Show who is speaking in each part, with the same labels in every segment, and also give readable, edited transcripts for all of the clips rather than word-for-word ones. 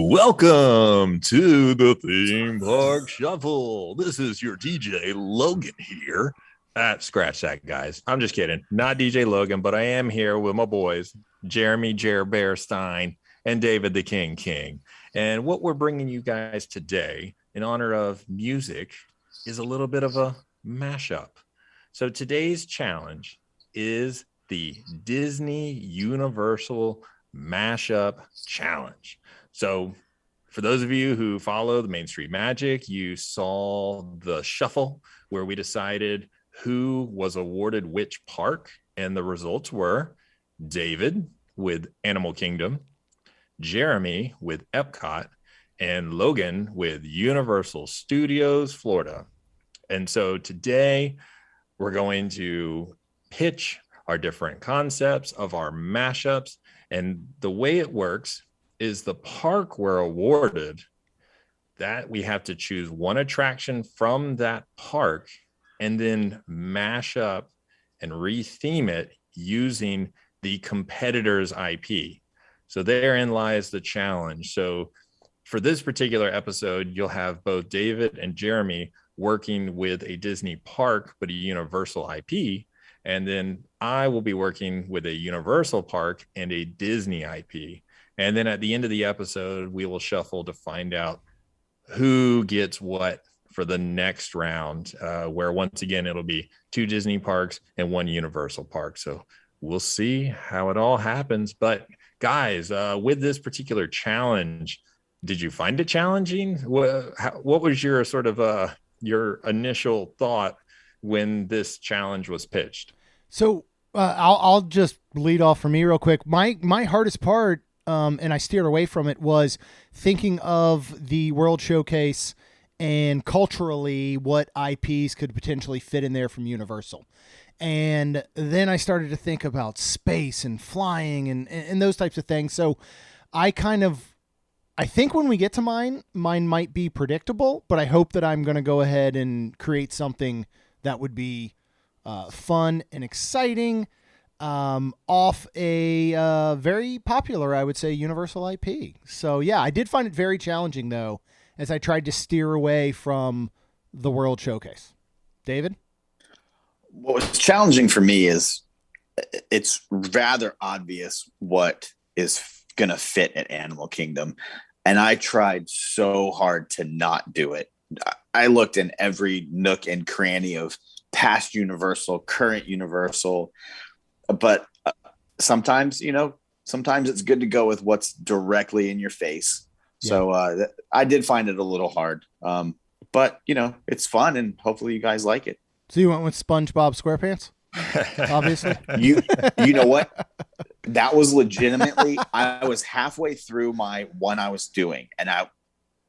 Speaker 1: Welcome to the Theme Park Shuffle. This is your DJ Logan here at Scratch That, guys. I'm just kidding. Not DJ Logan, but I am here with my boys, Jeremy Jer Bearstein and David the King King. And what we're bringing you guys today in honor of music is a little bit of a mashup. So today's challenge is the Disney Universal Mashup Challenge. So for those of you who follow the Main Street Magic, you saw the shuffle where we decided who was awarded which park. And the results were David with Animal Kingdom, Jeremy with Epcot, and Logan with Universal Studios Florida. And so today we're going to pitch our different concepts of our mashups. And the way it works is the park we're awarded, that we have to choose one attraction from that park and then mash up and retheme it using the competitor's IP. So therein lies the challenge. So for this particular episode, you'll have both David and Jeremy working with a Disney park, but a Universal IP. And then I will be working with a Universal park and a Disney IP. And then at the end of the episode, we will shuffle to find out who gets what for the next round, where once again, it'll be 2 Disney parks and 1 Universal park. So we'll see how it all happens. But guys, with this particular challenge, did you find it challenging? What was your sort of your initial thought when this challenge was pitched?
Speaker 2: So I'll just lead off for me real quick. My hardest part, and I steered away from it, was thinking of the World Showcase and culturally what IPs could potentially fit in there from Universal. And then I started to think about space and flying and those types of things. So I think when we get to mine might be predictable, but I hope that I'm going to go ahead and create something that would be fun and exciting, off a very popular, I would say, Universal IP. So yeah, I did find it very challenging though, as I tried to steer away from the World Showcase. David?
Speaker 3: What was challenging for me is it's rather obvious what is going to fit at Animal Kingdom. And I tried so hard to not do it. I looked in every nook and cranny of past Universal, current Universal, but sometimes it's good to go with what's directly in your face. Yeah. So I did find it a little hard, but it's fun and hopefully you guys like it.
Speaker 2: So you went with SpongeBob SquarePants, obviously.
Speaker 3: You know what? That was legitimately, I was halfway through my one I was doing, and I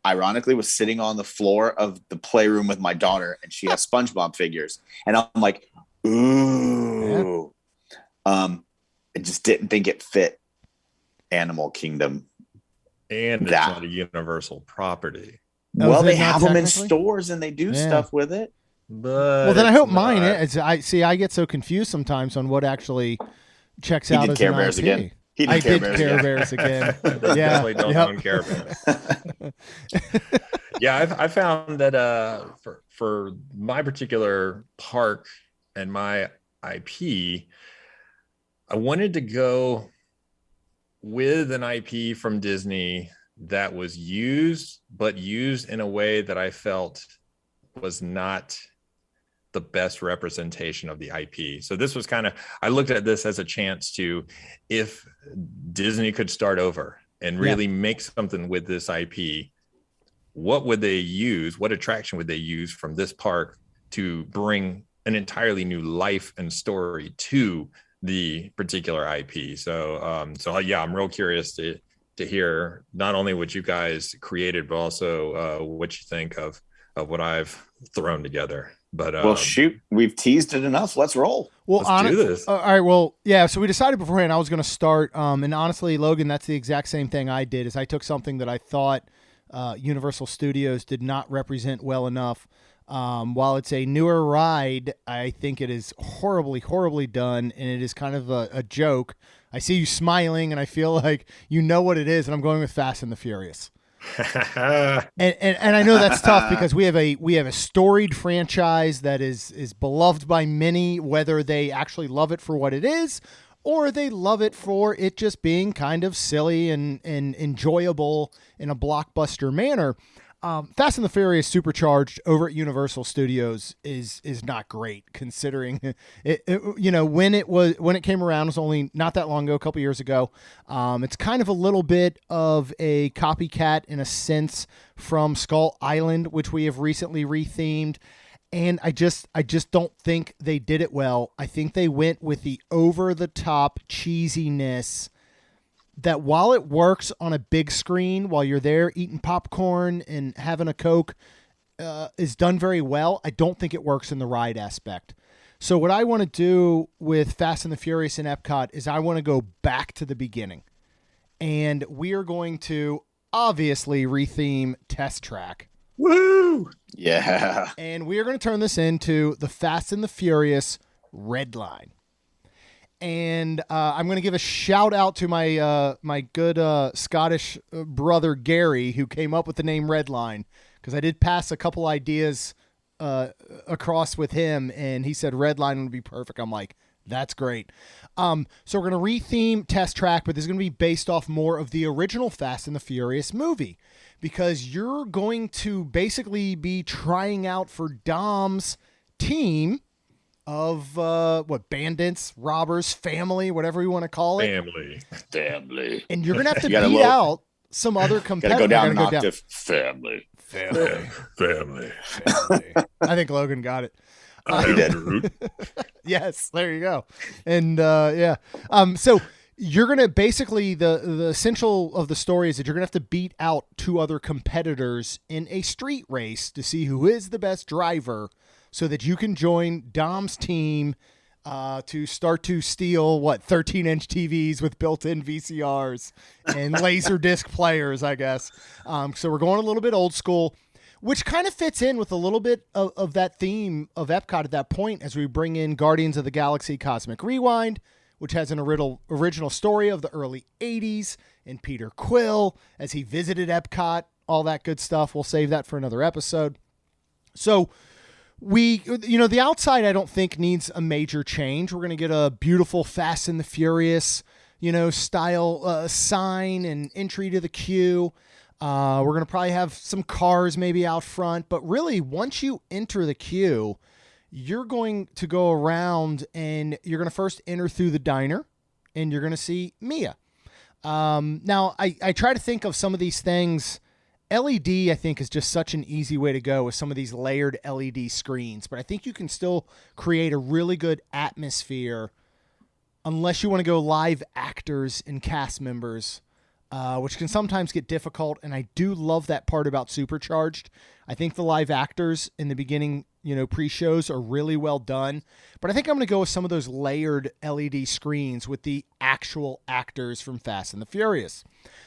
Speaker 3: ironically was sitting on the floor of the playroom with my daughter, and she has SpongeBob figures, and I'm like, ooh. Yeah. I just didn't think it fit Animal Kingdom.
Speaker 1: And it's not a Universal property.
Speaker 3: Well, they have them in stores and they do stuff with it.
Speaker 2: But then I hope mine is. I get so confused sometimes on what actually checks out as an IP.
Speaker 3: Again.
Speaker 2: I did Care Bears again. Yeah,
Speaker 1: definitely don't own Care Bears. Yeah, I found that for my particular park and my IP, I wanted to go with an IP from Disney that was used, but used in a way that I felt was not the best representation of the IP. So this was I looked at this as a chance to, if Disney could start over and really make something with this IP, what would they use? What attraction would they use from this park to bring an entirely new life and story to the particular IP? So yeah, I'm real curious to hear not only what you guys created, but also what you think of what I've thrown together. But
Speaker 3: well, shoot, we've teased it enough. Let's roll.
Speaker 2: Well,
Speaker 1: let's do this.
Speaker 2: All right. Well, yeah. So we decided beforehand I was going to start. And honestly, Logan, that's the exact same thing I did. Is I took something that I thought Universal Studios did not represent well enough. While it's a newer ride, I think it is horribly, horribly done, and it is kind of a joke. I see you smiling, and I feel like you know what it is, and I'm going with Fast and the Furious. And I know that's tough because we have a storied franchise that is beloved by many, whether they actually love it for what it is or they love it for it just being kind of silly and enjoyable in a blockbuster manner. Fast and the Furious Supercharged over at Universal Studios is not great, considering when it came around, it was only not that long ago, a couple years ago. It's kind of a little bit of a copycat in a sense from Skull Island, which we have recently rethemed. And I just don't think they did it well. I think they went with the over the top cheesiness that, while it works on a big screen while you're there eating popcorn and having a Coke, is done very well. I don't think it works in the ride aspect. So what I want to do with Fast and the Furious in Epcot is I want to go back to the beginning. And we are going to obviously retheme Test Track.
Speaker 1: Woo!
Speaker 3: Yeah.
Speaker 2: And we are going to turn this into the Fast and the Furious Red Line. And I'm going to give a shout out to my good Scottish brother Gary, who came up with the name Redline, because I did pass a couple ideas across with him, and he said Redline would be perfect. I'm like, that's great. So we're going to retheme Test Track, but this is going to be based off more of the original Fast and the Furious movie, because you're going to basically be trying out for Dom's team of bandits, robbers, family, whatever you want to call it.
Speaker 3: Family.
Speaker 2: And you're gonna have to beat out some other competitors.
Speaker 3: Gotta go down an octave. Family.
Speaker 2: I think Logan got it.
Speaker 3: He did.
Speaker 2: Yes, there you go. And so you're gonna basically the essential of the story is that you're gonna have to beat out two other competitors in a street race to see who is the best driver, so that you can join Dom's team to start to steal 13-inch TVs with built-in VCRs and Laserdisc players, I guess. So we're going a little bit old school, which kind of fits in with a little bit of that theme of Epcot at that point, as we bring in Guardians of the Galaxy Cosmic Rewind, which has an original story of the early 80s, and Peter Quill as he visited Epcot, all that good stuff. We'll save that for another episode. So the outside I don't think needs a major change. We're going to get a beautiful Fast and the Furious, style sign and entry to the queue. We're going to probably have some cars maybe out front, but really once you enter the queue, you're going to go around and you're going to first enter through the diner and you're going to see Mia. Now I try to think of some of these things. LED, I think, is just such an easy way to go with some of these layered LED screens, but I think you can still create a really good atmosphere unless you want to go live actors and cast members, which can sometimes get difficult, and I do love that part about Supercharged. I think the live actors in the beginning, pre-shows are really well done, but I think I'm going to go with some of those layered LED screens with the actual actors from Fast and the Furious.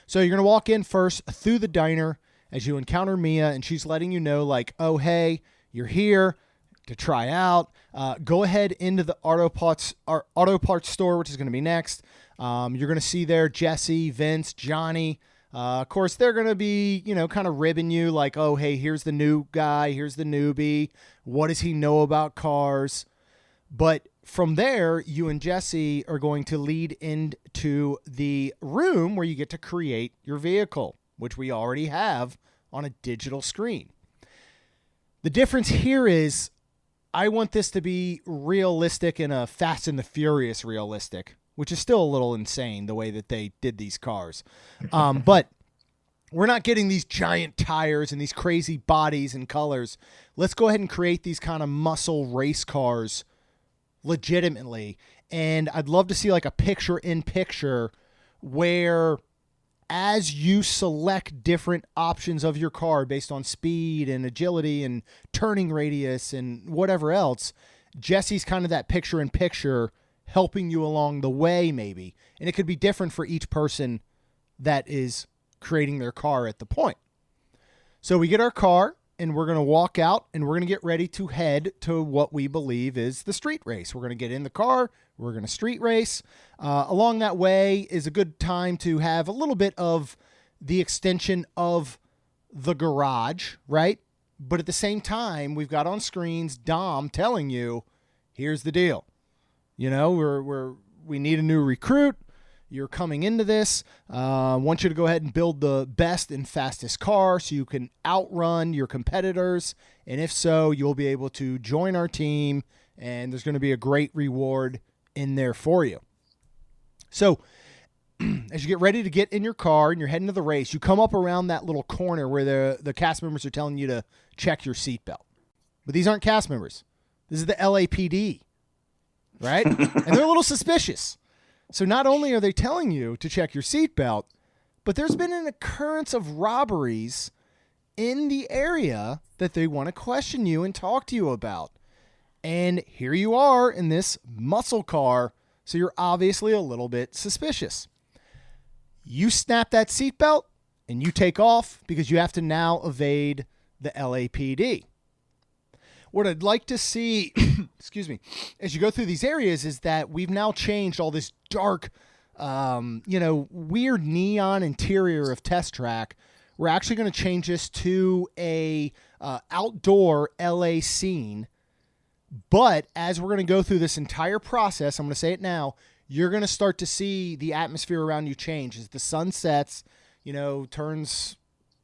Speaker 2: So you're going to walk in first through the diner as you encounter Mia, and she's letting you know, oh, hey, you're here to try out. Go ahead into the auto parts store, which is going to be next. You're going to see there Jesse, Vince, Johnny. Of course, they're going to be, kind of ribbing you oh, hey, here's the new guy, here's the newbie. What does he know about cars? But from there, you and Jesse are going to lead into the room where you get to create your vehicle, which we already have on a digital screen. The difference here is I want this to be realistic in a Fast and the Furious realistic, which is still a little insane the way that they did these cars. But we're not getting these giant tires and these crazy bodies and colors. Let's go ahead and create these kind of muscle race cars legitimately. And I'd love to see a picture in picture where, as you select different options of your car based on speed and agility and turning radius and whatever else, Jesse's kind of that picture in picture helping you along the way maybe. And it could be different for each person that is creating their car at the point. So we get our car and we're going to walk out and we're going to get ready to head to what we believe is the street race. We're going to get in the car. We're going to street race. Along that way is a good time to have a little bit of the extension of the garage, right? But at the same time, we've got on screens Dom telling you, here's the deal. You know, we need a new recruit. You're coming into this. I want you to go ahead and build the best and fastest car so you can outrun your competitors. And if so, you'll be able to join our team, and there's going to be a great reward in there for you. So as you get ready to get in your car and you're heading to the race, you come up around that little corner where the cast members are telling you to check your seatbelt. But these aren't cast members. This is the LAPD, right? And they're a little suspicious. So not only are they telling you to check your seatbelt, but there's been an occurrence of robberies in the area that they want to question you and talk to you about. And here you are in this muscle car, so you're obviously a little bit suspicious. You snap that seatbelt and you take off because you have to now evade the LAPD. What I'd like to see, excuse me, as you go through these areas is that we've now changed all this dark, weird neon interior of Test Track. We're actually going to change this to a outdoor LA scene. But as we're going to go through this entire process, I'm going to say it now, you're going to start to see the atmosphere around you change as the sun sets, turns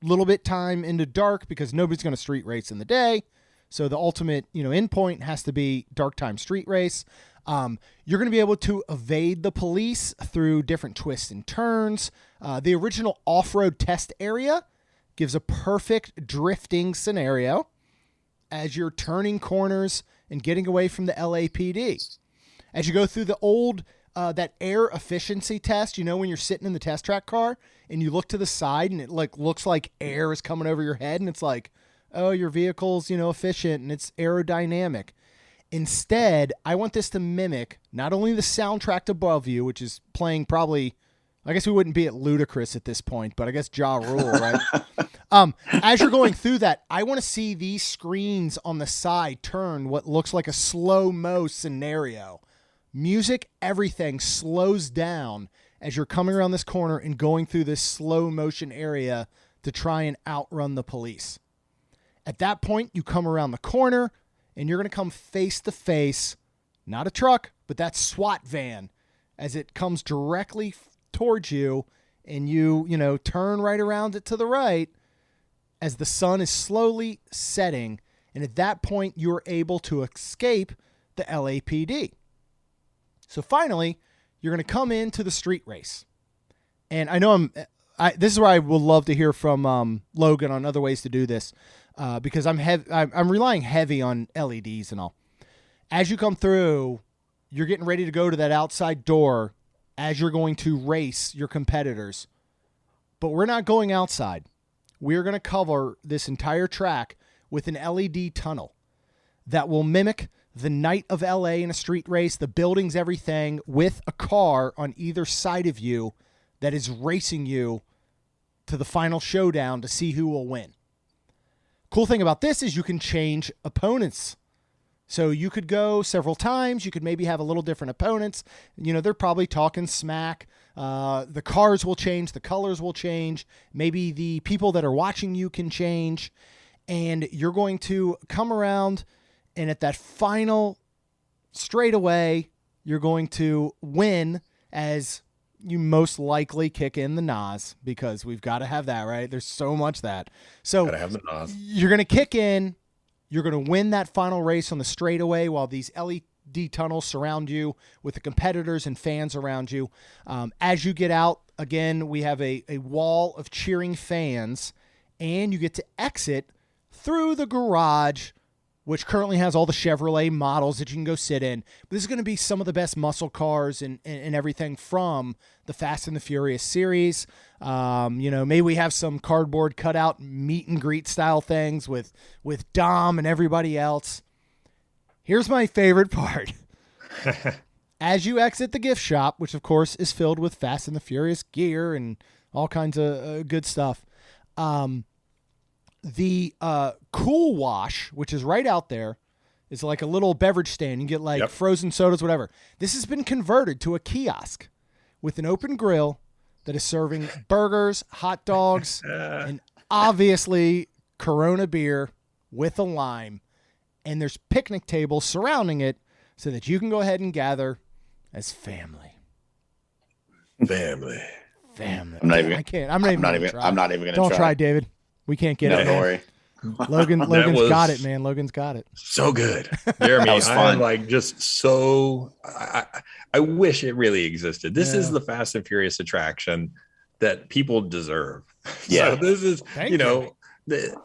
Speaker 2: a little bit time into dark because nobody's going to street race in the day. So the ultimate, endpoint has to be dark time street race. You're going to be able to evade the police through different twists and turns. The original off-road test area gives a perfect drifting scenario as you're turning corners and getting away from the LAPD. As you go through the old, that air efficiency test, when you're sitting in the Test Track car and you look to the side and it looks like air is coming over your head and it's like, oh, your vehicle's, efficient and it's aerodynamic. Instead, I want this to mimic not only the soundtrack above you, which is playing probably, I guess we wouldn't be at Ludacris at this point, but I guess Ja Rule, right? As you're going through that, I want to see these screens on the side turn what looks like a slow-mo scenario. Music, everything slows down as you're coming around this corner and going through this slow motion area to try and outrun the police. At that point, you come around the corner and you're going to come face to face, not a truck, but that SWAT van as it comes directly towards you and you turn right around it to the right as the sun is slowly setting. And at that point, you're able to escape the LAPD. So finally, you're going to come into the street race. And I know this is where I will love to hear from Logan on other ways to do this. Because I'm relying heavy on LEDs and all. As you come through, you're getting ready to go to that outside door as you're going to race your competitors. But we're not going outside. We're going to cover this entire track with an LED tunnel that will mimic the night of LA in a street race, the buildings, everything, with a car on either side of you that is racing you to the final showdown to see who will win. Cool thing about this is you can change opponents. So you could go several times. You could maybe have a little different opponents. They're probably talking smack. The cars will change. The colors will change. Maybe the people that are watching you can change. And you're going to come around, and at that final straightaway, you're going to win as you most likely kick in the NOS because we've got to have that, right? There's so much that. So
Speaker 1: gotta have the NOS.
Speaker 2: You're going to kick in. You're going to win that final race on the straightaway while these LED tunnels surround you with the competitors and fans around you. As you get out, again, we have a wall of cheering fans, and you get to exit through the garage, which currently has all the Chevrolet models that you can go sit in. But this is going to be some of the best muscle cars and everything from the Fast and the Furious series. Maybe we have some cardboard cutout meet and greet style things with Dom and everybody else. Here's my favorite part. As you exit the gift shop, which of course is filled with Fast and the Furious gear and all kinds of good stuff, the Cool Wash, which is right out there, is like a little beverage stand. You get frozen sodas, whatever. This has been converted to a kiosk with an open grill that is serving burgers, hot dogs, and obviously Corona beer with a lime, and there's picnic tables surrounding it so that you can go ahead and gather as family.
Speaker 1: Family.
Speaker 3: I'm not even.
Speaker 2: I can't. I'm not even going to try.
Speaker 3: I'm not even going to
Speaker 2: Don't
Speaker 3: try.
Speaker 2: try, David. We can't get
Speaker 3: No,
Speaker 2: it.
Speaker 3: don't
Speaker 2: Man.
Speaker 3: worry.
Speaker 2: Logan's got it, man. Logan's got it.
Speaker 1: So good. Jeremy,
Speaker 3: That was fun.
Speaker 1: I'm like just so I wish it really existed. This is the Fast and Furious attraction that people deserve.
Speaker 3: Yeah.
Speaker 1: So this is,
Speaker 2: Thank
Speaker 1: you know,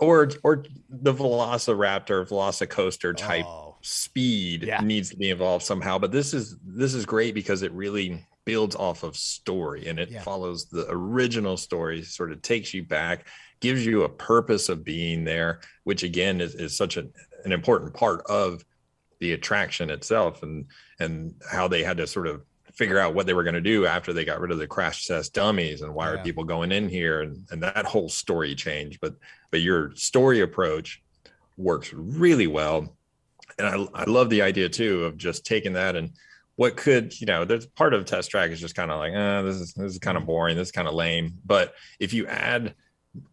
Speaker 1: or the Velociraptor, Velocicoaster type speed needs to be involved somehow. But this is great because it really builds off of story, and it follows the original story, sort of takes you back, gives you a purpose of being there, which again is such an important part of the attraction itself, and how they had to sort of figure out what they were going to do after they got rid of the crash test dummies, and why are people going in here, and that whole story change. But your story approach works really well. And I love the idea too of just taking that, and what could, you know, there's part of Test Track is just kind of like, this is kind of boring, this is kind of lame. But if you add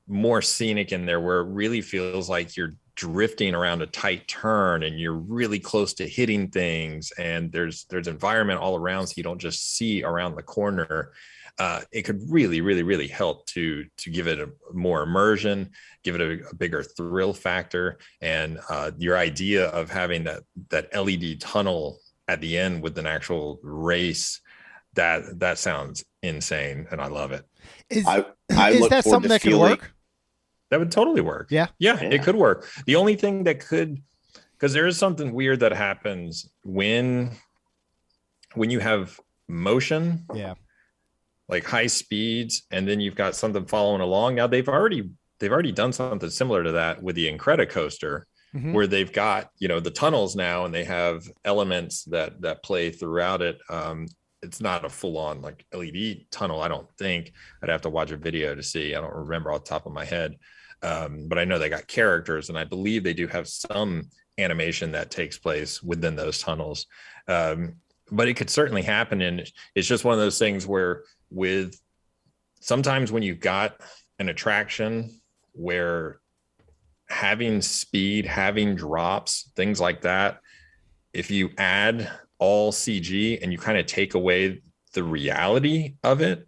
Speaker 1: more scenic in there, where it really feels like you're drifting around a tight turn and you're really close to hitting things, and there's environment all around, so you don't just see around the corner, it could really, really, really help to give it a more immersion, give it a bigger thrill factor. And your idea of having that LED tunnel at the end with an actual race, that sounds insane, and I love it.
Speaker 2: Is
Speaker 3: look
Speaker 2: that
Speaker 3: forward
Speaker 2: something
Speaker 3: to
Speaker 2: that could
Speaker 3: feeling-
Speaker 2: work?
Speaker 1: That would totally work.
Speaker 2: Yeah,
Speaker 1: it could work. The only thing that could, because there is something weird that happens when you have motion, like high speeds, and then you've got something following along. Now they've already done something similar to that with the Incredicoaster, where they've got, you know, the tunnels now, and they have elements that play throughout it. It's not a full-on like LED tunnel, I don't think. I'd have to watch a video to see. I don't remember off the top of my head. But I know they got characters, and I believe they do have some animation that takes place within those tunnels. But it could certainly happen. And it's just one of those things where sometimes when you've got an attraction where having speed, having drops, things like that, if you add all CG and you kind of take away the reality of it,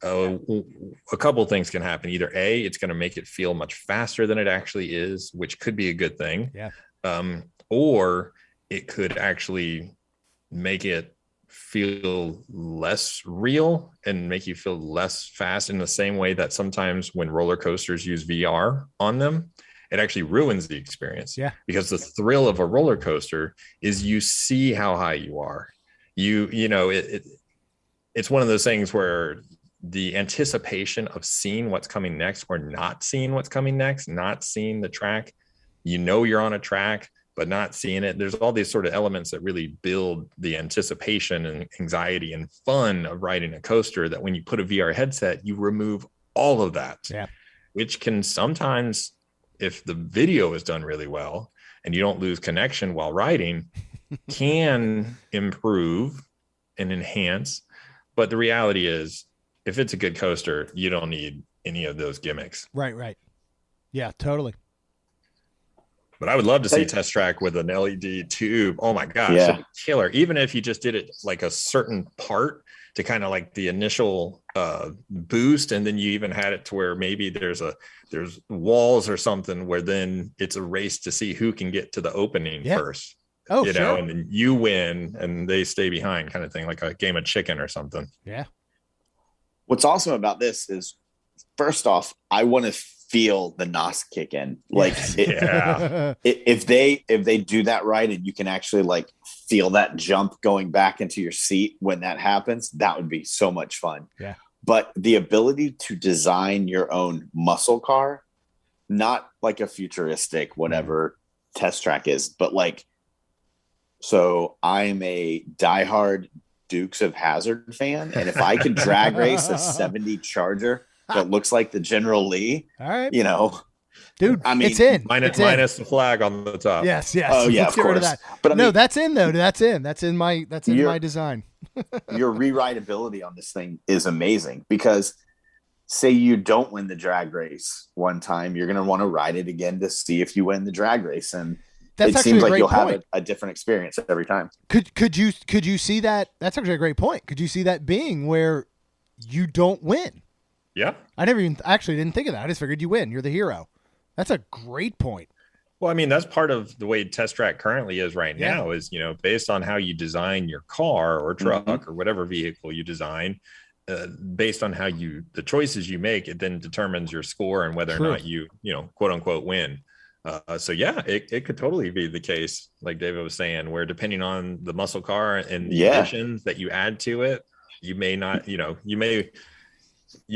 Speaker 1: a couple of things can happen. Either A, it's going to make it feel much faster than it actually is, which could be a good thing. Or it could actually make it feel less real and make you feel less fast, in the same way that sometimes when roller coasters use VR on them, it actually ruins the experience. Because the thrill of a roller coaster is you see how high you are. You know, it's one of those things where the anticipation of seeing what's coming next, or not seeing what's coming next, not seeing the track, you know, you're on a track, but not seeing it. There's all these sort of elements that really build the anticipation and anxiety and fun of riding a coaster, that when you put a VR headset, you remove all of that, which can sometimes, if the video is done really well and you don't lose connection while riding, can improve and enhance. But the reality is, if it's a good coaster, you don't need any of those gimmicks.
Speaker 2: Right. Yeah, totally.
Speaker 1: But I would love to see Test Track with an LED tube. Oh my gosh, it'd be killer. Even if you just did it like a certain part to kind of like the initial boost, and then you even had it to where maybe there's walls or something, where then it's a race to see who can get to the opening first. You know, and then you win and they stay behind, kind of thing, like a game of chicken or something.
Speaker 3: What's awesome about this is, first off, I want to feel the NOS kick in. Like, if they do that right, and you can actually like feel that jump going back into your seat when that happens, that would be so much fun. But the ability to design your own muscle car, not like a futuristic whatever Test Track is, but like, so I'm a diehard Dukes of Hazzard fan, and if I could drag race a 70 Charger that looks like the General Lee,
Speaker 2: all right,
Speaker 3: you know,
Speaker 2: dude,
Speaker 3: I mean,
Speaker 2: it's in.
Speaker 1: Minus the flag on the top.
Speaker 2: Yes.
Speaker 3: Oh yeah,
Speaker 2: let's
Speaker 3: of
Speaker 2: get rid of
Speaker 3: course.
Speaker 2: that.
Speaker 3: But I
Speaker 2: no,
Speaker 3: mean,
Speaker 2: that's in though. That's in my design.
Speaker 3: Your rewritability on this thing is amazing, because say you don't win the drag race one time, you're going to want to ride it again to see if you win the drag race. And
Speaker 2: That's
Speaker 3: it
Speaker 2: actually
Speaker 3: seems
Speaker 2: a
Speaker 3: like
Speaker 2: great
Speaker 3: you'll
Speaker 2: point.
Speaker 3: have a different experience every time.
Speaker 2: Could you see that? That's actually a great point. Could you see that being where you don't win?
Speaker 1: Yeah.
Speaker 2: I never even actually didn't think of that. I just figured you win. You're the hero. That's a great point.
Speaker 1: Well, I mean, that's part of the way Test Track currently is right
Speaker 2: Yeah.
Speaker 1: now is, based on how you design your car or truck or whatever vehicle you design, based on how the choices you make, it then determines your score and whether
Speaker 2: True.
Speaker 1: or not you, quote unquote win. So yeah, it could totally be the case, like David was saying, where depending on the muscle car and the additions that you add to it, you may not, you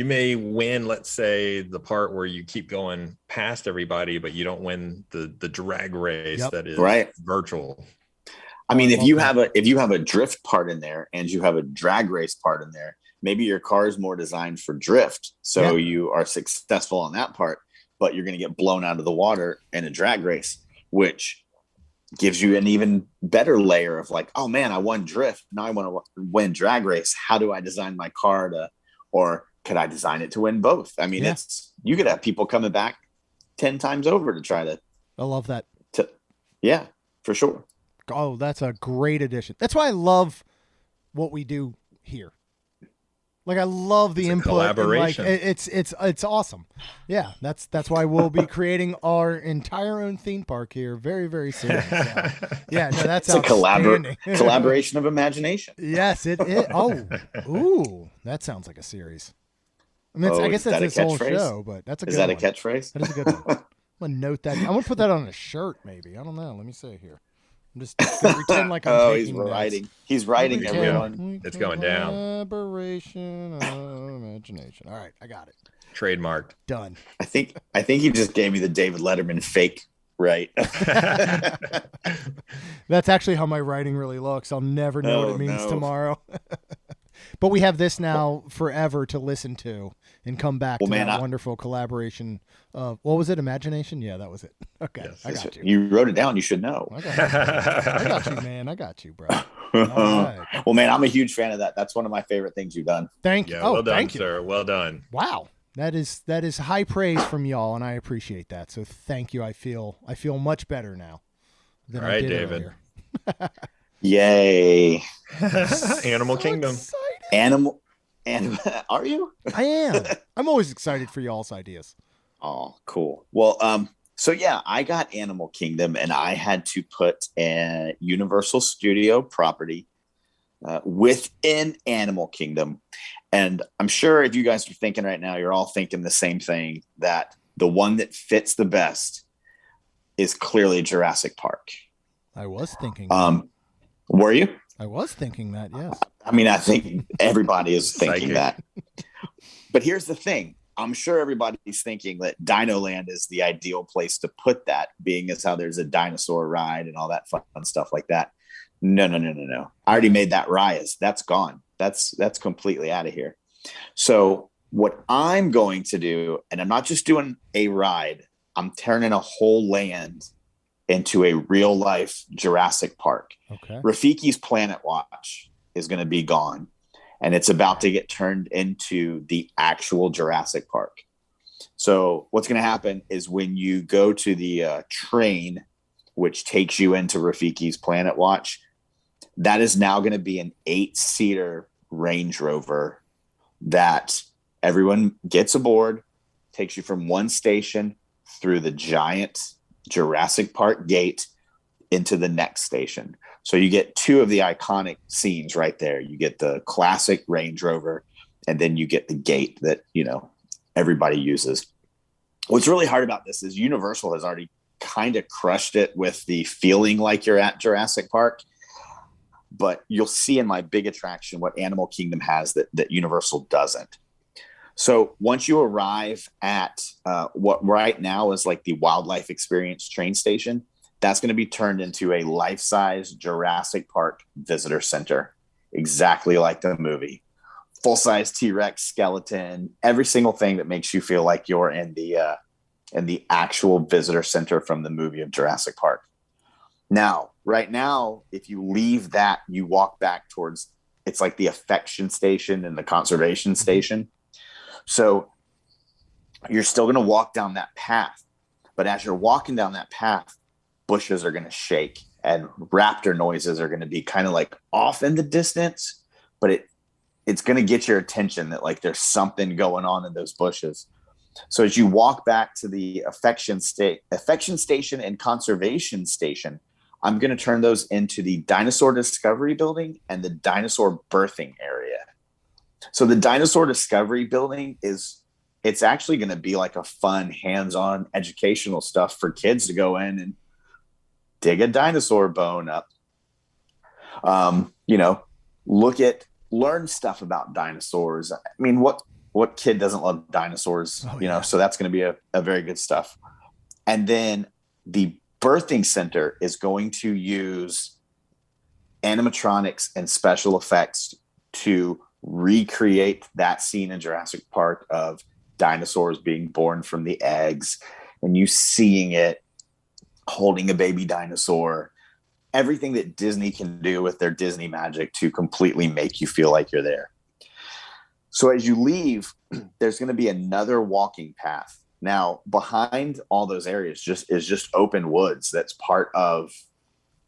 Speaker 1: may win, let's say, the part where you keep going past everybody, but you don't win the drag race that is virtual.
Speaker 3: I mean, if you have a drift part in there and you have a drag race part in there, maybe your car is more designed for drift. So you are successful on that part, but you're going to get blown out of the water in a drag race, which gives you an even better layer of like, oh man, I won drift. Now I want to win drag race. How do I design my car or could I design it to win both? I mean, you could have people coming back 10 times over to try to.
Speaker 2: I love that.
Speaker 3: Yeah, for sure.
Speaker 2: Oh, that's a great addition. That's why I love what we do here. Like I love the input.
Speaker 1: Collaboration.
Speaker 2: And it's awesome. Yeah, that's why we'll be creating our entire own theme park here very, very soon. So, yeah, no, that's
Speaker 3: a collaboration of imagination.
Speaker 2: Yes, it is. Oh, ooh, that sounds like a series. I mean, I guess that's this whole show, but that's a good one.
Speaker 3: Is that a catchphrase?
Speaker 2: That is a good one. I'm gonna note that. I'm gonna put that on a shirt, maybe. I don't know. Let me see here. I'm just gonna pretend like I'm taking
Speaker 3: writing.
Speaker 2: notes.
Speaker 3: He's writing, everyone.
Speaker 1: It's going down.
Speaker 2: Collaboration of imagination. All right, I got it.
Speaker 1: Trademarked.
Speaker 2: Done.
Speaker 3: I think he just gave me the David Letterman fake. Right.
Speaker 2: That's actually how my writing really looks. I'll never know what it means tomorrow. But we have this now forever to listen to and come back to that wonderful collaboration of, what was it, Imagination? Yeah, that was it. Okay, yes, I got you.
Speaker 3: You wrote it down. You should know.
Speaker 2: I got you, man. I got you, bro. Right.
Speaker 3: Well, man, I'm a huge fan of that. That's one of my favorite things you've done.
Speaker 2: Thank you.
Speaker 1: Yeah, well done, sir. Well done.
Speaker 2: Wow. That is high praise from y'all, and I appreciate that. So thank you. I feel much better now than I did
Speaker 1: David.
Speaker 2: earlier.
Speaker 3: Yay.
Speaker 1: Animal Kingdom.
Speaker 2: Excited.
Speaker 3: Animal. Are you?
Speaker 2: I am. I'm always excited for y'all's ideas.
Speaker 3: Oh, cool. Well, so yeah, I got Animal Kingdom, and I had to put a Universal Studio property within Animal Kingdom. And I'm sure if you guys are thinking right now, you're all thinking the same thing, that the one that fits the best is clearly Jurassic Park.
Speaker 2: I was thinking.
Speaker 3: Were you?
Speaker 2: I was thinking that, yes.
Speaker 3: I mean, I think everybody is thinking that. But here's the thing. I'm sure everybody's thinking that Dino Land is the ideal place to put that, being as how there's a dinosaur ride and all that fun stuff like that. No. I already made that rise. That's gone. That's completely out of here. So what I'm going to do, and I'm not just doing a ride, I'm turning a whole land into a real life Jurassic Park.
Speaker 2: Okay.
Speaker 3: Rafiki's Planet Watch is going to be gone, and it's about to get turned into the actual Jurassic Park. So what's going to happen is when you go to the train, which takes you into Rafiki's Planet Watch, that is now going to be an 8-seater Range Rover that everyone gets aboard, takes you from one station through the giant Jurassic Park gate into the next station. So you get two of the iconic scenes right there. You get the classic Range Rover, and then you get the gate that, everybody uses. What's really hard about this is Universal has already kind of crushed it with the feeling like you're at Jurassic Park. But you'll see in my big attraction what Animal Kingdom has that Universal doesn't. So once you arrive at what right now is like the Wildlife Experience train station, that's going to be turned into a life-size Jurassic Park visitor center, exactly like the movie. Full-size T-Rex skeleton, every single thing that makes you feel like you're in the actual visitor center from the movie of Jurassic Park. Now, right now, if you leave that, you walk back towards, it's like the affection station and the conservation station. So You're still going to walk down that path. But as you're walking down that path, bushes are going to shake and raptor noises are going to be kind of like off in the distance, but it's going to get your attention that like there's something going on in those bushes. So as you walk back to the affection station and conservation station, I'm going to turn those into the dinosaur discovery building and the dinosaur birthing area. So the dinosaur discovery building it's actually going to be like a fun hands-on educational stuff for kids to go in and dig a dinosaur bone up. Learn stuff about dinosaurs. I mean, what kid doesn't love dinosaurs? So that's going to be a very good stuff. And then the birthing center is going to use animatronics and special effects to recreate that scene in Jurassic Park of dinosaurs being born from the eggs and you seeing it holding a baby dinosaur, everything that Disney can do with their Disney magic to completely make you feel like you're there. So as you leave, there's going to be another walking path. Now, behind all those areas is just open woods. That's part of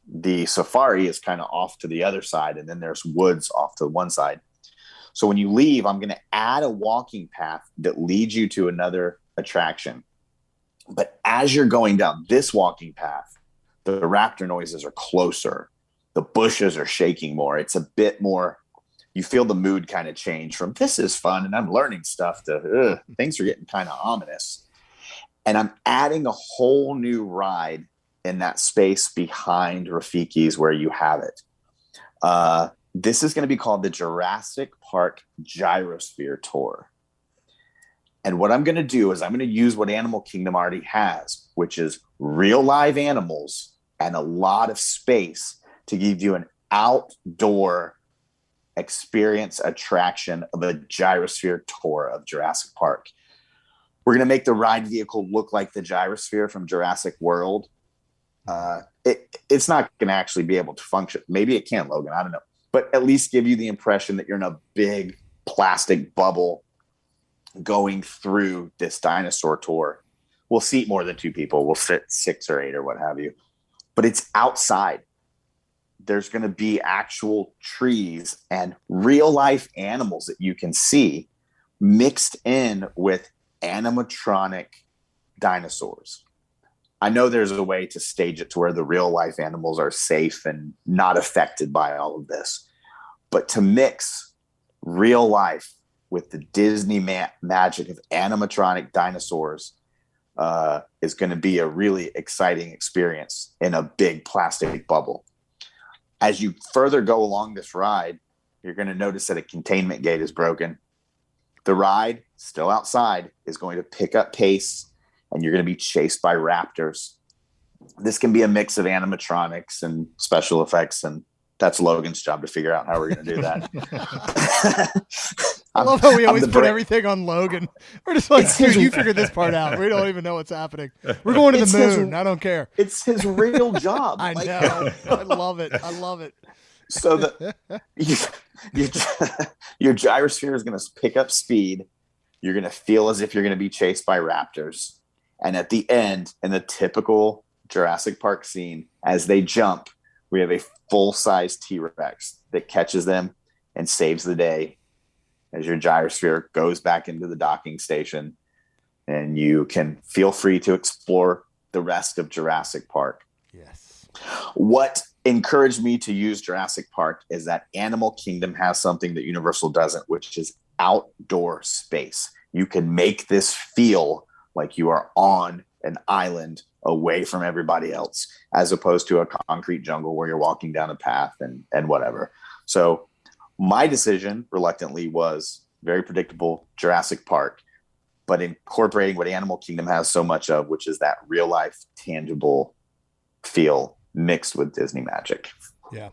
Speaker 3: the safari is kind of off to the other side. And then there's woods off to one side. So when you leave, I'm going to add a walking path that leads you to another attraction. But as you're going down this walking path, the raptor noises are closer. The bushes are shaking more. It's a bit more, you feel the mood kind of change from this is fun and I'm learning stuff to things are getting kind of ominous. And I'm adding a whole new ride in that space behind Rafiki's where you have it. This is going to be called the Jurassic Park Gyrosphere Tour. And what I'm going to do is I'm going to use what Animal Kingdom already has, which is real live animals and a lot of space to give you an outdoor experience attraction of a gyrosphere tour of Jurassic Park. We're going to make the ride vehicle look like the gyrosphere from Jurassic World. It's not going to actually be able to function. Maybe it can, Logan. I don't know. But at least give you the impression that you're in a big plastic bubble going through this dinosaur tour. We'll seat more than 2 people. We'll sit 6 or 8 or what have you. But it's outside. There's going to be actual trees and real life animals that you can see mixed in with animatronic dinosaurs. I know there's a way to stage it to where the real life animals are safe and not affected by all of this. But to mix real life with the Disney magic of animatronic dinosaurs is going to be a really exciting experience in a big plastic bubble. As you further go along this ride, you're going to notice that a containment gate is broken. The ride, still outside, is going to pick up pace and you're going to be chased by raptors. This can be a mix of animatronics and special effects, and that's Logan's job to figure out how we're going to do that.
Speaker 2: I love how we always put everything on Logan. We're just like, dude, you figured this part out. We don't even know what's happening. We're going to the moon. I don't care.
Speaker 3: It's his real job.
Speaker 2: I know. I love it. I love it.
Speaker 3: So your gyrosphere is going to pick up speed. You're going to feel as if you're going to be chased by raptors. And at the end, in the typical Jurassic Park scene, as they jump, we have a full-size T-Rex that catches them and saves the day as your gyrosphere goes back into the docking station. And you can feel free to explore the rest of Jurassic Park.
Speaker 2: Yes.
Speaker 3: What encouraged me to use Jurassic Park is that Animal Kingdom has something that Universal doesn't, which is outdoor space. You can make this feel like you are on an island away from everybody else, as opposed to a concrete jungle where you're walking down a path and whatever. So my decision, reluctantly, was very predictable, Jurassic Park, but incorporating what Animal Kingdom has so much of, which is that real life, tangible feel mixed with Disney magic.
Speaker 2: Yeah.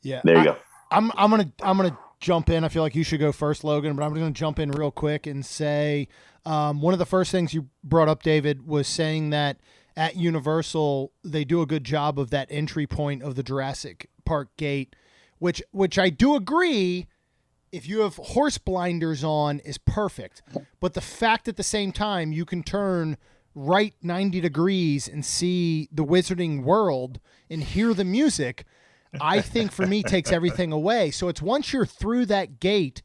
Speaker 2: Yeah.
Speaker 3: There you go.
Speaker 2: I'm gonna jump in. I feel like you should go first, Logan, but I'm going to jump in real quick and say one of the first things you brought up, David, was saying that at Universal they do a good job of that entry point of the Jurassic Park gate, which I do agree if you have horse blinders on is perfect. But the fact at the same time you can turn right 90 degrees and see the wizarding world and hear the music, I think for me takes everything away. So it's once you're through that gate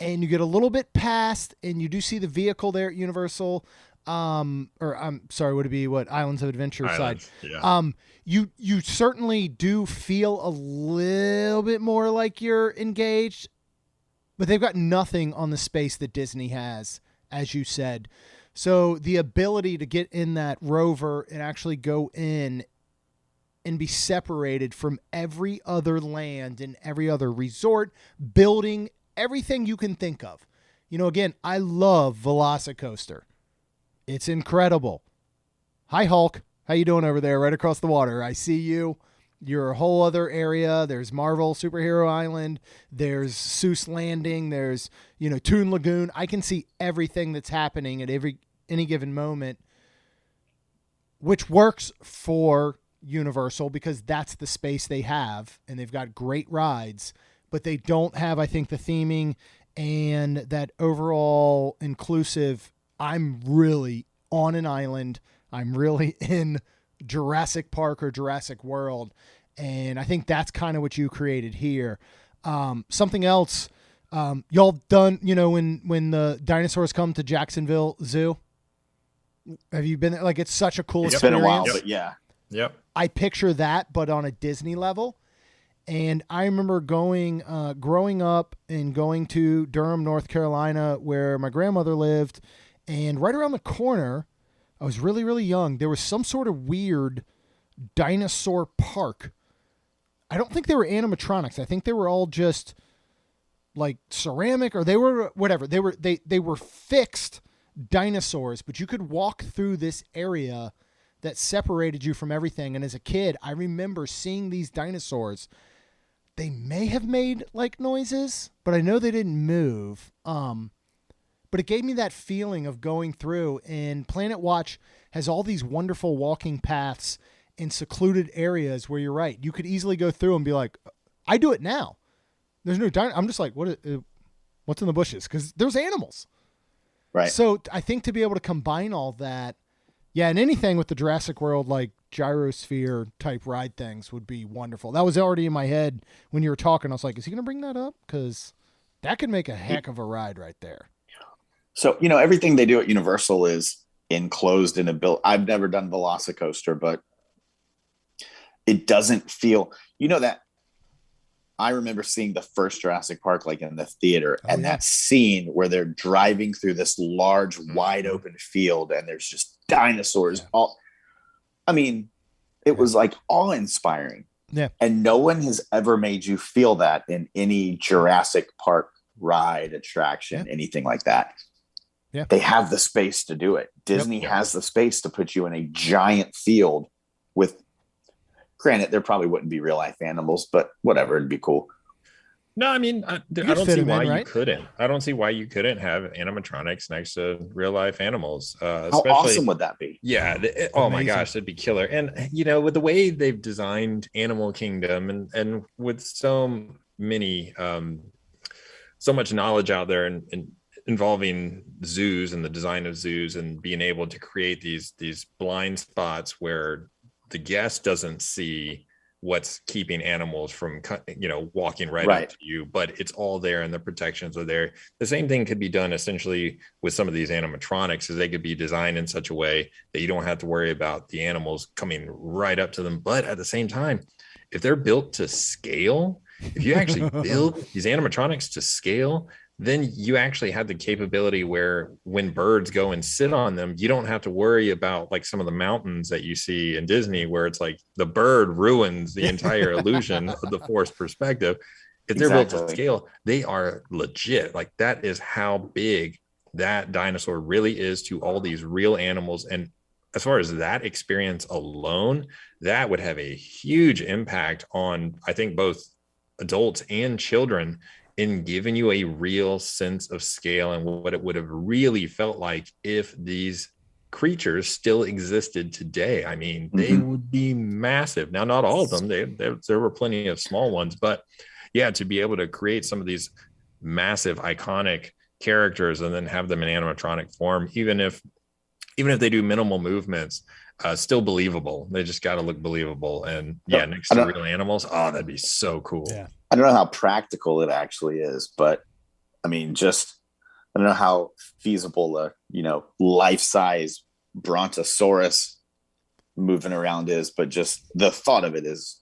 Speaker 2: and you get a little bit past and you do see the vehicle there at Universal, or I'm sorry, would it be what Islands of Adventure side?
Speaker 1: Yeah.
Speaker 2: You certainly do feel a little bit more like you're engaged, but they've got nothing on the space that Disney has, as you said. So the ability to get in that rover and actually go in and be separated from every other land and every other resort, building, everything you can think of. You know, again, I love Velocicoaster. It's incredible. Hi, Hulk. How you doing over there right across the water? I see you. You're a whole other area. There's Marvel Superhero Island. There's Seuss Landing. There's, Toon Lagoon. I can see everything that's happening at any given moment, which works for Universal because that's the space they have, and they've got great rides, but they don't have, I think, the theming and that overall inclusive, I'm really on an island. I'm really in Jurassic Park or Jurassic World. And I think that's kind of what you created here. Something else, y'all done, when the dinosaurs come to Jacksonville Zoo, have you been there? Like, it's such a cool
Speaker 3: It's
Speaker 2: experience.
Speaker 3: been a while, but yeah.
Speaker 1: Yep.
Speaker 2: I picture that, but on a Disney level. And I remember growing up and going to Durham, North Carolina, where my grandmother lived. And right around the corner, I was really, really young. There was some sort of weird dinosaur park. I don't think they were animatronics. I think they were all just like ceramic, or they were whatever. They were fixed dinosaurs, but you could walk through this area that separated you from everything. And as a kid, I remember seeing these dinosaurs. They may have made like noises, but I know they didn't move. But it gave me that feeling of going through, and Planet Watch has all these wonderful walking paths in secluded areas where you're right. You could easily go through and be like, I do it now. There's no I'm just like, what's in the bushes? Because there's animals.
Speaker 3: Right.
Speaker 2: So I think to be able to combine all that, yeah, and anything with the Jurassic World, like gyrosphere type ride things would be wonderful. That was already in my head when you were talking. I was like, is he going to bring that up? Because that could make a heck of a ride right there.
Speaker 3: So, everything they do at Universal is enclosed in a build. I've never done Velocicoaster, but it doesn't feel, that I remember seeing the first Jurassic Park, like in the theater, and that scene where they're driving through this large, wide open field and there's just dinosaurs. It was like awe inspiring.
Speaker 2: Yeah.
Speaker 3: And no one has ever made you feel that in any Jurassic Park ride, attraction, anything like that.
Speaker 2: Yeah.
Speaker 3: They have the space to do it. Disney has the space to put you in a giant field with, granted, there probably wouldn't be real life animals, but whatever, it'd be cool.
Speaker 1: No, I mean, I don't see why you couldn't. I don't see why you couldn't have animatronics next to real life animals.
Speaker 3: How awesome would that be?
Speaker 1: Yeah. Oh my gosh, that'd be killer. And with the way they've designed Animal Kingdom and with so many, so much knowledge out there and involving zoos and the design of zoos and being able to create these blind spots where the guest doesn't see what's keeping animals from walking right up to you, but it's all there and the protections are there. The same thing could be done essentially with some of these animatronics, is they could be designed in such a way that you don't have to worry about the animals coming right up to them. But at the same time, if they're built to scale, if you actually build these animatronics to scale, then you actually have the capability where when birds go and sit on them, you don't have to worry about like some of the mountains that you see in Disney, where it's like the bird ruins the entire illusion of the forced perspective. If they're built to scale, they are legit. Like, that is how big that dinosaur really is to all these real animals. And as far as that experience alone, that would have a huge impact on, I think, both adults and children, in giving you a real sense of scale and what it would have really felt like if these creatures still existed today. I mean, they would be massive. Now, not all of them. There were plenty of small ones, but yeah, to be able to create some of these massive iconic characters and then have them in animatronic form, even if they do minimal movements, still believable. They just got to look believable. And yeah, next to real animals, oh, that'd be so cool.
Speaker 2: Yeah.
Speaker 3: I don't know how practical it actually is, but I mean, just I don't know how feasible a life-size brontosaurus moving around is, but just the thought of it is,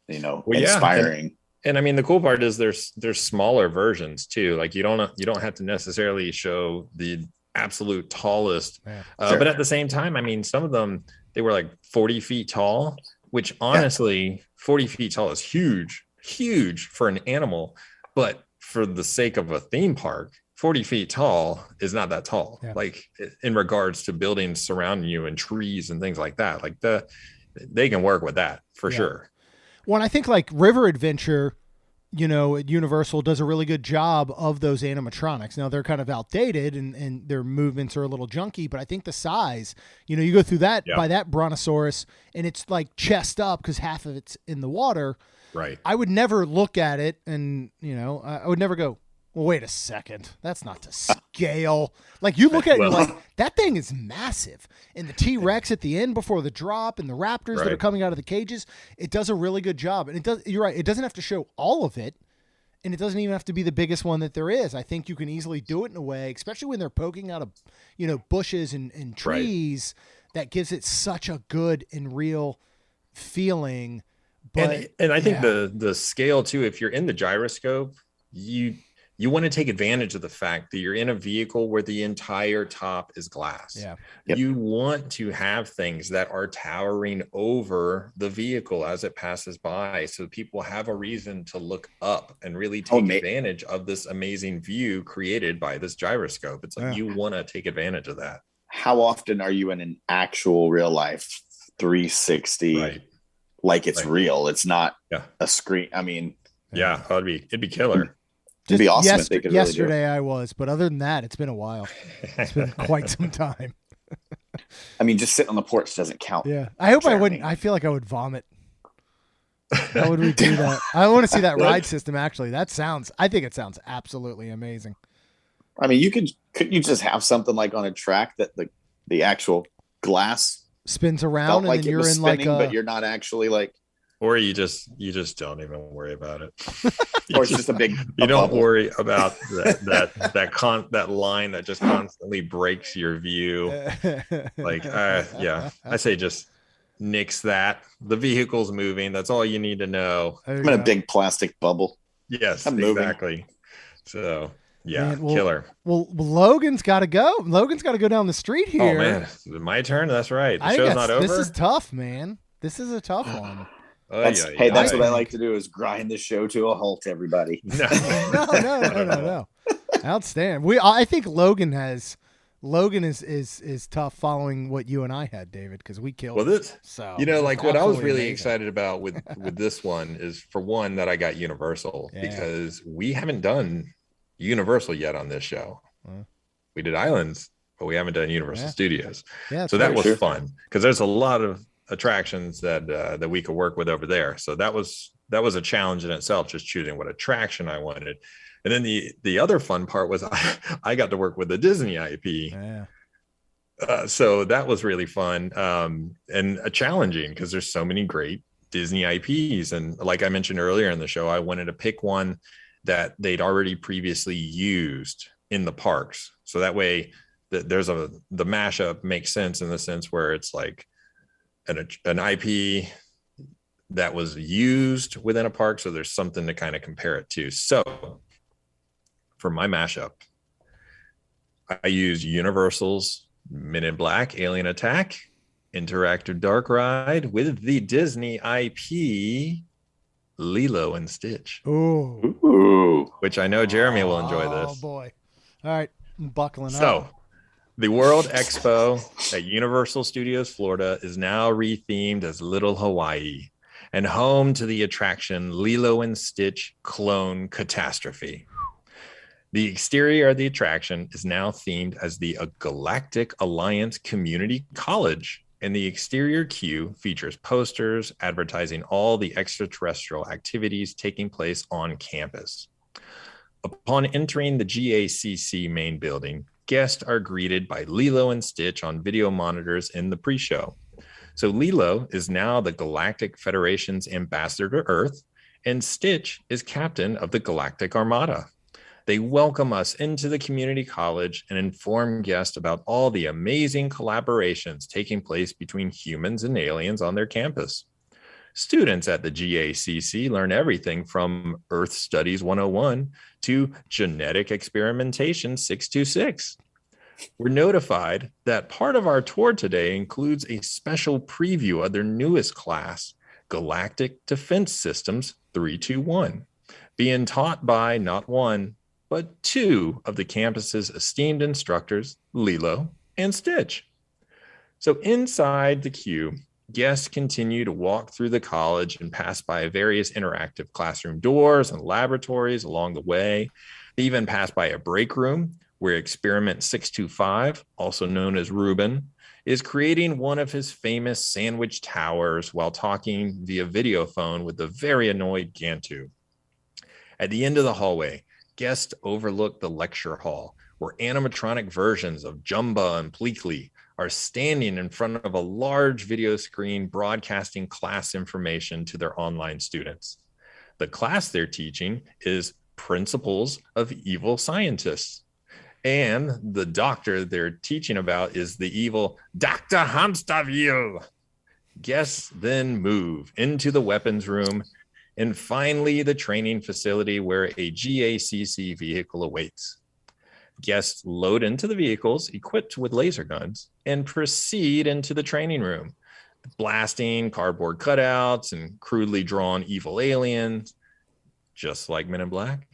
Speaker 3: inspiring.
Speaker 1: And I mean, the cool part is there's smaller versions too. Like you don't have to necessarily show the absolute tallest,
Speaker 3: Sure.
Speaker 1: But at the same time, I mean, some of them, they were like 40 feet tall, which honestly, 40 feet tall is huge for an animal. But for the sake of a theme park, 40 feet tall is not that tall.
Speaker 2: Yeah.
Speaker 1: Like in regards to buildings surrounding you and trees and things like that, like they can work with that for sure.
Speaker 2: Well, I think like River Adventure, at Universal does a really good job of those animatronics. Now they're kind of outdated and their movements are a little junky, but I think the size, you go through that by that brontosaurus and it's like chest up because half of it's in the water.
Speaker 1: Right.
Speaker 2: I would never look at it and, I would never go, well, wait a second. That's not to scale. Like you look at it, you're like, that thing is massive. And the T-Rex at the end before the drop and the raptors that are coming out of the cages, it does a really good job. And you're right. It doesn't have to show all of it. And it doesn't even have to be the biggest one that there is. I think you can easily do it in a way, especially when they're poking out of, bushes and trees, that gives it such a good and real feeling. But
Speaker 1: and I think the scale too, if you're in the gyroscope, you want to take advantage of the fact that you're in a vehicle where the entire top is glass.
Speaker 2: Yeah.
Speaker 3: Yep.
Speaker 1: You want to have things that are towering over the vehicle as it passes by, so people have a reason to look up and really take advantage of this amazing view created by this gyroscope. It's like you want to take advantage of that.
Speaker 3: How often are you in an actual real life 360?
Speaker 1: Right.
Speaker 3: Like it's real. It's not a screen. I mean,
Speaker 1: it'd be killer.
Speaker 3: It'd be awesome if they could
Speaker 2: yesterday
Speaker 3: really do it.
Speaker 2: I was, but other than that, it's been a while. It's been quite some time.
Speaker 3: I mean, just sitting on the porch doesn't count.
Speaker 2: Yeah. I hope I wouldn't. I feel like I would vomit. How would we do that? I want to see that ride system actually. I think it sounds absolutely amazing.
Speaker 3: I mean, couldn't you just have something like on a track that the actual glass
Speaker 2: spins around and
Speaker 3: like
Speaker 2: then you're in
Speaker 3: spinning,
Speaker 2: like
Speaker 3: but you're not actually like.
Speaker 1: Or you just don't even worry about it.
Speaker 3: Or it's just a big.
Speaker 1: You don't worry about that line that just constantly breaks your view. Like, I say just nix that. The vehicle's moving. That's all you need to know.
Speaker 3: I'm in a big plastic bubble.
Speaker 1: Yes,
Speaker 3: I'm
Speaker 1: exactly.
Speaker 3: Moving.
Speaker 1: So
Speaker 2: killer.
Speaker 1: Well,
Speaker 2: Logan's got to go. Logan's got to go down the street here.
Speaker 1: Oh man, my turn. That's right. The show's not over.
Speaker 2: This is tough, man. This is a tough one.
Speaker 3: That's what I like to do is grind the show to a halt, everybody.
Speaker 2: No. Outstanding. I think Logan is tough following what you and I had, David, because we killed it. So
Speaker 1: what I was really excited about with this one is, for one, that I got Universal because we haven't done Universal yet on this show. We did Islands, but we haven't done Universal Studios.
Speaker 2: Yeah,
Speaker 1: so that was fun because there's a lot of attractions that we could work with over there. So that was a challenge in itself, just choosing what attraction I wanted. And then the other fun part was I got to work with the Disney IP. So that was really fun and challenging because there's so many great Disney IPs. And like I mentioned earlier in the show, I wanted to pick one that they'd already previously used in the parks. So that way the mashup makes sense in the sense where it's like an IP that was used within a park. So there's something to kind of compare it to. So for my mashup, I used Universal's Men in Black Alien Attack Interactive Dark Ride with the Disney IP Lilo and Stitch.
Speaker 2: Ooh.
Speaker 1: Which I know Jeremy will enjoy this.
Speaker 2: Oh boy. All right. I'm buckling up.
Speaker 1: So the World Expo at Universal Studios Florida is now rethemed as Little Hawaii and home to the attraction Lilo and Stitch Clone Catastrophe. The exterior of the attraction is now themed as the Galactic Alliance Community College, and the exterior queue features posters advertising all the extraterrestrial activities taking place on campus. Upon entering the GACC main building, guests are greeted by Lilo and Stitch on video monitors in the pre-show. So Lilo is now the Galactic Federation's ambassador to Earth, and Stitch is captain of the Galactic Armada. They welcome us into the community college and inform guests about all the amazing collaborations taking place between humans and aliens on their campus. Students at the GACC learn everything from Earth Studies 101 to Genetic Experimentation 626. We're notified that part of our tour today includes a special preview of their newest class, Galactic Defense Systems 321, being taught by not one, but two of the campus's esteemed instructors, Lilo and Stitch. So inside the queue, guests continue to walk through the college and pass by various interactive classroom doors and laboratories along the way. They even pass by a break room where Experiment 625, also known as Ruben, is creating one of his famous sandwich towers while talking via video phone with the very annoyed Gantu. At the end of the hallway, guests overlook the lecture hall, where animatronic versions of Jumba and Pleakley are standing in front of a large video screen broadcasting class information to their online students. The class they're teaching is Principles of Evil Scientists. And the doctor they're teaching about is the evil Dr. Hamsterville. Guests then move into the weapons room and finally the training facility where a GACC vehicle awaits. Guests load into the vehicles equipped with laser guns and proceed into the training room, blasting cardboard cutouts and crudely drawn evil aliens, just like Men in Black.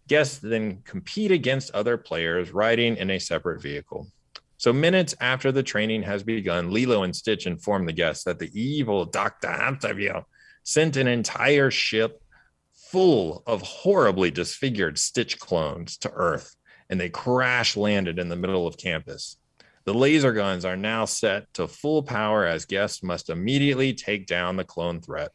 Speaker 1: Guests then compete against other players riding in a separate vehicle. So minutes after the training has begun, Lilo and Stitch inform the guests that the evil Dr. Hamsterville sent an entire ship full of horribly disfigured Stitch clones to Earth, and they crash landed in the middle of campus. The laser guns are now set to full power as guests must immediately take down the clone threat.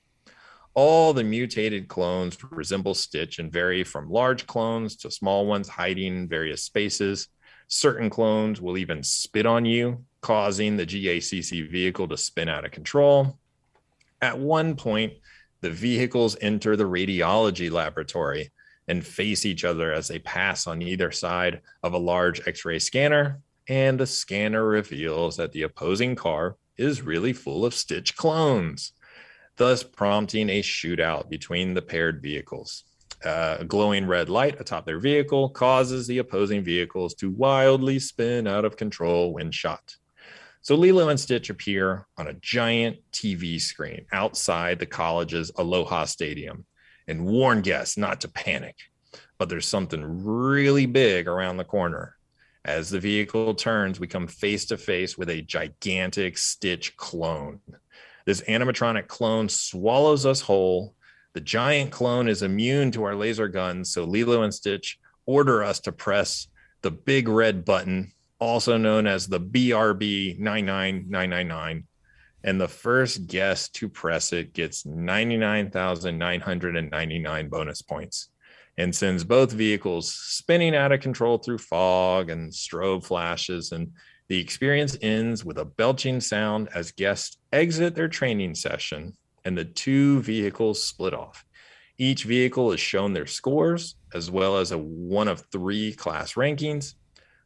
Speaker 1: All the mutated clones resemble Stitch and vary from large clones to small ones hiding in various spaces. Certain clones will even spit on you, causing the GACC vehicle to spin out of control. At one point, the vehicles enter the radiology laboratory and face each other as they pass on either side of a large X-ray scanner, and the scanner reveals that the opposing car is really full of Stitch clones, thus prompting a shootout between the paired vehicles. A glowing red light atop their vehicle causes the opposing vehicles to wildly spin out of control when shot. So Lilo and Stitch appear on a giant TV screen outside the college's Aloha Stadium and warn guests not to panic. But there's something really big around the corner. As the vehicle turns, we come face to face with a gigantic Stitch clone. This animatronic clone swallows us whole. The giant clone is immune to our laser guns, so Lilo and Stitch order us to press the big red button, also known as the BRB 99999. And the first guest to press it gets 99,999 bonus points and sends both vehicles spinning out of control through fog and strobe flashes. And the experience ends with a belching sound as guests exit their training session and the two vehicles split off. Each vehicle is shown their scores as well as one of three class rankings.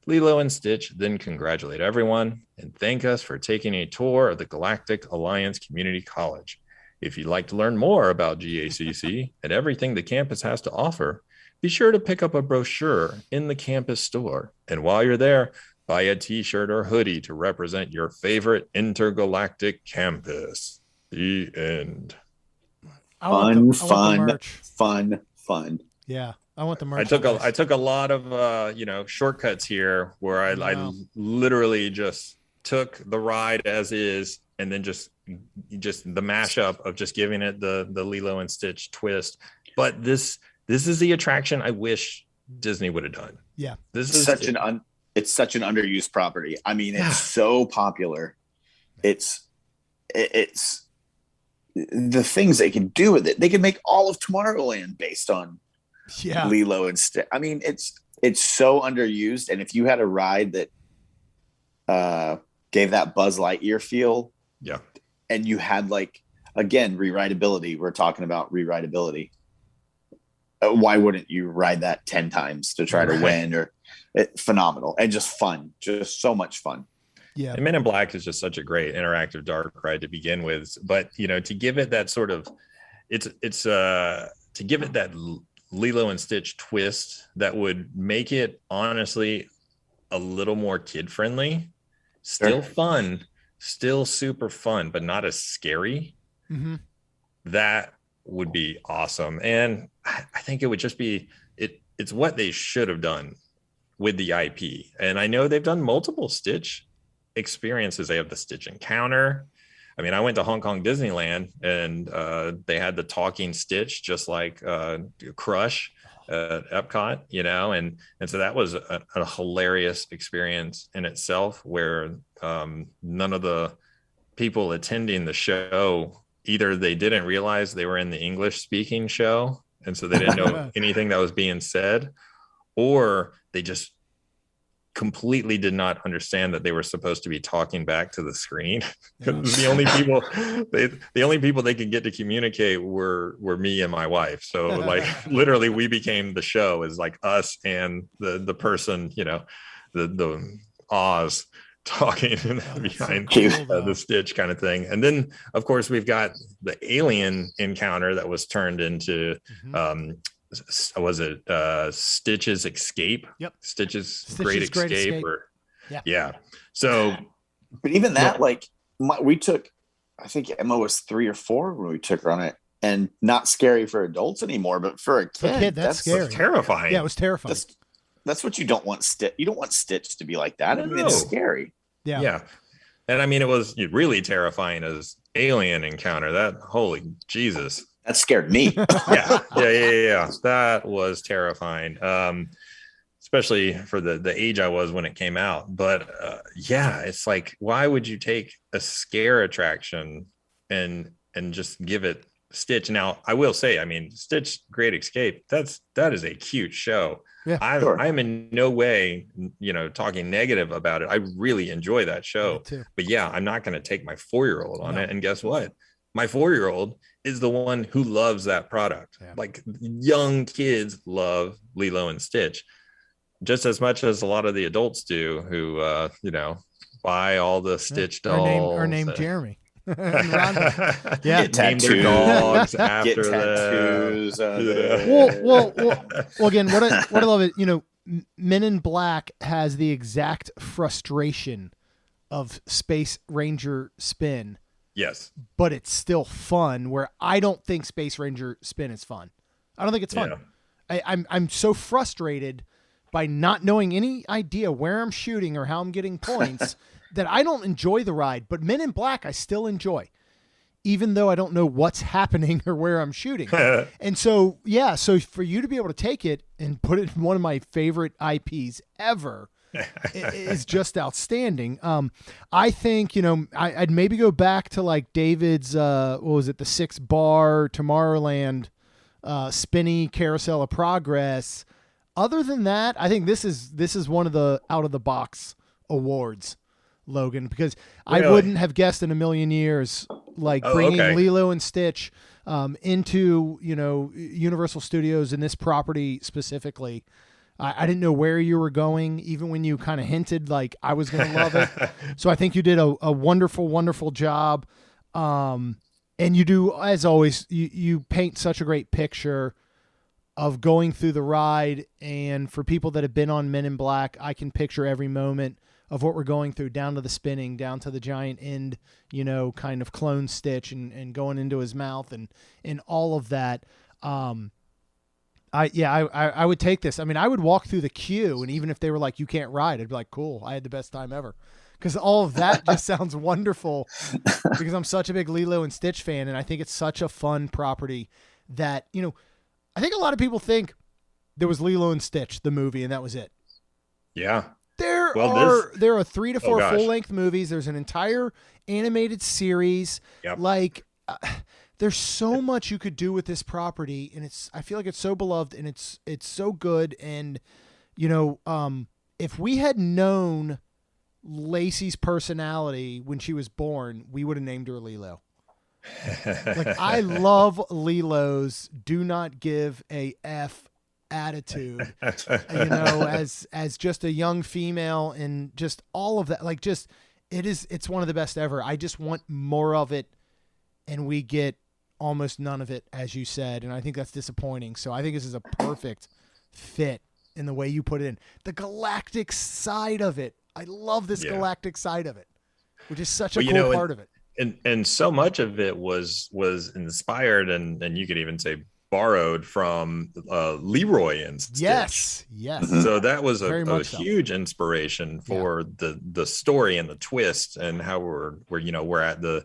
Speaker 1: Lilo and Stitch then congratulate everyone and thank us for taking a tour of the Galactic Alliance Community College. If you'd like to learn more about GACC and everything the campus has to offer, be sure to pick up a brochure in the campus store. And while you're there, buy a t-shirt or hoodie to represent your favorite intergalactic campus. The end.
Speaker 3: Fun.
Speaker 2: Yeah, I want the merch.
Speaker 1: I took a lot of shortcuts here where I literally just took the ride as is and then just the mashup of just giving it the Lilo and Stitch twist. But this is the attraction I wish Disney would have done.
Speaker 2: Yeah,
Speaker 3: it's such an underused property. I mean, it's so popular. It's the things they can do with it. They can make all of Tomorrowland based on
Speaker 2: Yeah.
Speaker 3: Lilo and Stitch. I mean, it's so underused. And if you had a ride that gave that Buzz Lightyear feel,
Speaker 1: Yeah.
Speaker 3: and you had like, again, rewritability. We're talking about rewritability. Why wouldn't you ride that 10 times to try to win? Or phenomenal and just fun, just so much fun.
Speaker 2: Yeah.
Speaker 1: And Men in Black is just such a great interactive dark ride to begin with. But to give it that sort of, to give it that Lilo and Stitch twist that would make it honestly a little more kid friendly, still fun, still super fun, but not as scary.
Speaker 2: Mm-hmm.
Speaker 1: That would be awesome. And I think it would just be it's what they should have done with the IP. And I know they've done multiple Stitch experiences. They have the Stitch Encounter. I mean, I went to Hong Kong Disneyland and they had the talking Stitch, just like Crush at Epcot, and so that was a hilarious experience in itself, where none of the people attending the show, either they didn't realize they were in the English speaking show, and so they didn't know anything that was being said, or they just completely did not understand that they were supposed to be talking back to the screen. The only people they could get to communicate were me and my wife. So like literally we became the show, is like us and the person, the Oz talking behind the Stitch kind of thing. And then of course we've got the alien encounter that was turned into was it Stitch's Escape?
Speaker 2: Yep.
Speaker 1: Stitch's Great Escape. Yeah. So,
Speaker 3: but even that, we took, I think Emma was 3 or 4 when we took her on it, and not scary for adults anymore, but for a kid,
Speaker 2: that's scary.
Speaker 1: Terrifying.
Speaker 2: Yeah, it was terrifying.
Speaker 3: That's what you don't want. You don't want Stitch to be like that. I mean, it's scary.
Speaker 2: Yeah.
Speaker 1: And I mean, it was really terrifying as alien encounter. That, holy Jesus.
Speaker 3: That scared me.
Speaker 1: Yeah. That was terrifying, especially for the age I was when it came out. But it's like, why would you take a scare attraction and just give it Stitch? Now, I will say, I mean, Stitch Great Escape, that is a cute show.
Speaker 2: Yeah,
Speaker 1: I'm in no way, talking negative about it. I really enjoy that show. But yeah, I'm not going to take my 4-year-old on it. And guess what? My 4-year-old is the one who loves that product. Yeah. Like, young kids love Lilo and Stitch just as much as a lot of the adults do, who buy all the Stitch dolls.
Speaker 2: Our name Jeremy.
Speaker 3: Get
Speaker 1: name their dogs after
Speaker 3: get tattoos.
Speaker 2: Well, again, what I love is, Men in Black has the exact frustration of Space Ranger Spin.
Speaker 1: Yes.
Speaker 2: But it's still fun, where I don't think Space Ranger Spin is fun. I don't think it's fun. Yeah. I'm so frustrated by not knowing any idea where I'm shooting or how I'm getting points that I don't enjoy the ride. But Men in Black, I still enjoy, even though I don't know what's happening or where I'm shooting. And so, so for you to be able to take it and put it in one of my favorite IPs ever is just outstanding. I think, I'd maybe go back to like David's, what was it? The 6-bar Tomorrowland, spinny Carousel of Progress. Other than that, I think this is one of the out of the box awards, Logan, because really? I wouldn't have guessed in a million years, like bringing Lilo and Stitch into, Universal Studios and this property specifically. I didn't know where you were going, even when you kind of hinted like I was going to love it. So I think you did a wonderful, wonderful job. And you do, as always, you paint such a great picture of going through the ride. And for people that have been on Men in Black, I can picture every moment of what we're going through, down to the spinning, down to the giant end, kind of clone Stitch and going into his mouth and all of that. I would take this. I mean, I would walk through the queue, and even if they were like, you can't ride, I'd be like, cool, I had the best time ever. Because all of that just sounds wonderful, because I'm such a big Lilo and Stitch fan, and I think it's such a fun property that, I think a lot of people think there was Lilo and Stitch, the movie, and that was it.
Speaker 1: Yeah.
Speaker 2: There are 3 to 4 full-length movies. There's an entire animated series.
Speaker 1: Yep.
Speaker 2: Like, there's so much you could do with this property, and I feel like it's so beloved and it's so good. And if we had known Lacey's personality when she was born, we would have named her Lilo. Like, I love Lilo's do not give a F attitude, as just a young female, and just all of that. Like, just it's one of the best ever. I just want more of it, and we get almost none of it, as you said, and I think that's disappointing. So I think this is a perfect fit in the way you put it in. The galactic side of it. I love this galactic side of it, which is such a cool part of it.
Speaker 1: And so much of it was inspired and you could even say borrowed from Leroy and Stitch.
Speaker 2: Yes.
Speaker 1: So that was a huge inspiration for the story and the twist, and how we're at the